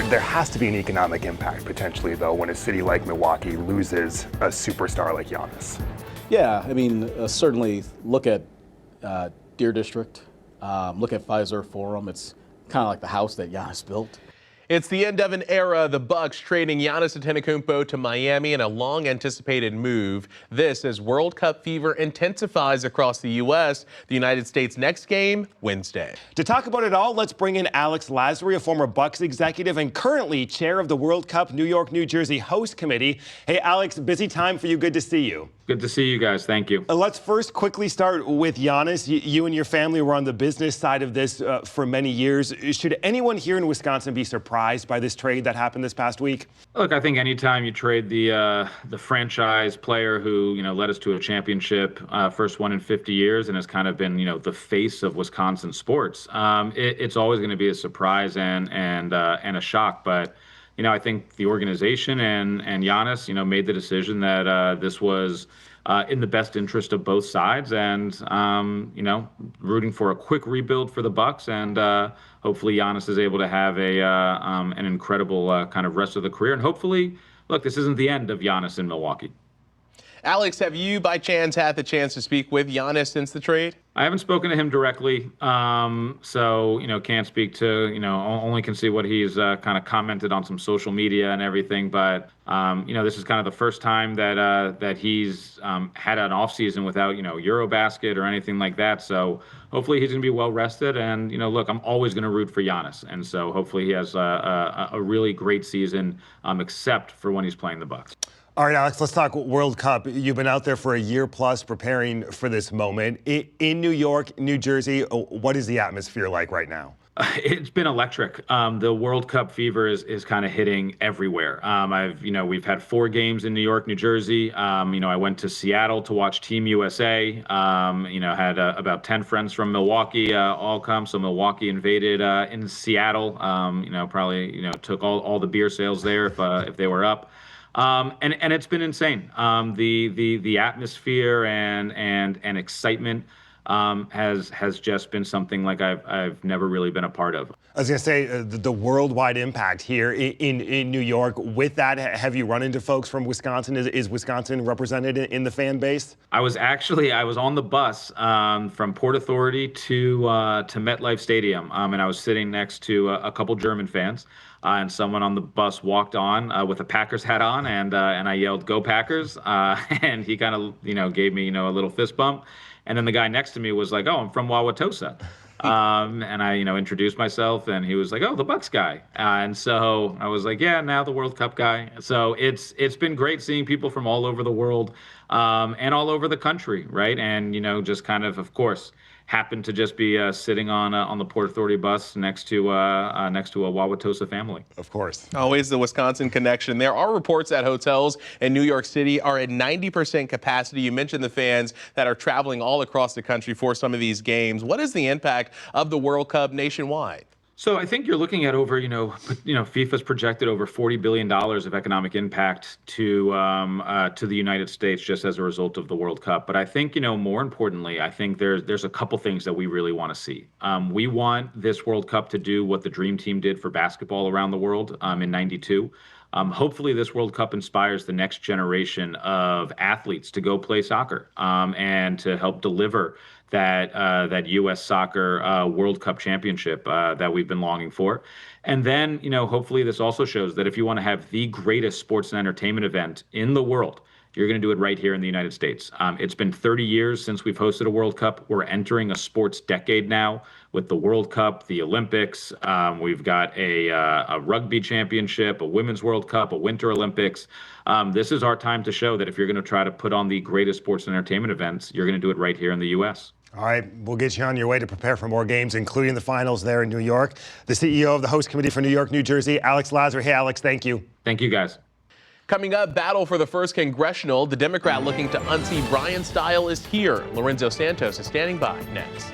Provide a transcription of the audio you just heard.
There has to be an economic impact potentially, though, when a city like Milwaukee loses a superstar like Giannis. Yeah, I mean, certainly look at Deer District, look at Pfizer Forum. It's kind of like the house that Giannis built. It's the end of an era. The Bucks trading Giannis Antetokounmpo to Miami in a long-anticipated move. This as World Cup fever intensifies across the U.S. The United States' next game, Wednesday. To talk about it all, let's bring in Alex Lasry, a former Bucks executive and currently chair of the World Cup New York, New Jersey host committee. Hey, Alex, busy time for you. Good to see you. Good to see you guys. Thank you. Let's first quickly start with Giannis. You and your family were on the business side of this for many years. Should anyone here in Wisconsin be surprised by this trade that happened this past week? Look, I think anytime you trade the franchise player who led us to a championship, first one in 50 years, and has kind of been the face of Wisconsin sports, it's always going to be a surprise and a shock. But I think the organization and Giannis, made the decision that this was in the best interest of both sides, and rooting for a quick rebuild for the Bucks, and hopefully Giannis is able to have an incredible kind of rest of the career, and hopefully, look, this isn't the end of Giannis in Milwaukee. Alex, have you by chance had the chance to speak with Giannis since the trade? I haven't spoken to him directly, so can't speak to only can see what he's kind of commented on some social media and everything. But this is kind of the first time that he's had an off season without Eurobasket or anything like that. So hopefully he's going to be well rested. And look, I'm always going to root for Giannis, and so hopefully he has a really great season, except for when he's playing the Bucks. All right, Alex, let's talk World Cup. You've been out there for a year plus preparing for this moment. In New York, New Jersey, what is the atmosphere like right now? It's been electric. The World Cup fever is kind of hitting everywhere. We've had 4 games in New York, New Jersey. I went to Seattle to watch Team USA. Had about 10 friends from Milwaukee all come. So Milwaukee invaded in Seattle. Probably took all the beer sales there if they were up. And it's been insane. The atmosphere and excitement has just been something like I've never really been a part of. I was going to say the worldwide impact here in New York. With that, have you run into folks from Wisconsin? Is Wisconsin represented in the fan base? I was on the bus from Port Authority to MetLife Stadium, and I was sitting next to a couple German fans. And someone on the bus walked on with a Packers hat on, and I yelled, "Go Packers!" And he kind of, gave me, a little fist bump. And then the guy next to me was like, "Oh, I'm from Wauwatosa." And I, introduced myself, and he was like, "Oh, the Bucks guy." And so I was like, "Yeah, now the World Cup guy." So it's been great seeing people from all over the world and all over the country, right? And just kind of course, happened to just be sitting on the Port Authority bus next to a Wauwatosa family. Of course. Always the Wisconsin connection. There are reports that hotels in New York City are at 90% capacity. You mentioned the fans that are traveling all across the country for some of these games. What is the impact of the World Cup nationwide? So I think you're looking at over, FIFA's projected over $40 billion of economic impact to the United States just as a result of the World Cup. But I think, more importantly, I think there's a couple things that we really want to see. We want this World Cup to do what the Dream Team did for basketball around the world in '92. Hopefully this World Cup inspires the next generation of athletes to go play soccer and to help deliver that U.S. soccer World Cup championship that we've been longing for. And then, hopefully this also shows that if you want to have the greatest sports and entertainment event in the world, you're going to do it right here in the United States. It's been 30 years since we've hosted a World Cup. We're entering a sports decade now with the World Cup, the Olympics. We've got a rugby championship, a women's World Cup, a Winter Olympics. This is our time to show that if you're going to try to put on the greatest sports and entertainment events, you're going to do it right here in the U.S. All right, we'll get you on your way to prepare for more games, including the finals there in New York. The CEO of the host committee for New York, New Jersey, Alex Lasry. Hey, Alex, thank you. Thank you, guys. Coming up, battle for the first congressional. The Democrat looking to unseat Brian Style is here. Lorenzo Santos is standing by next.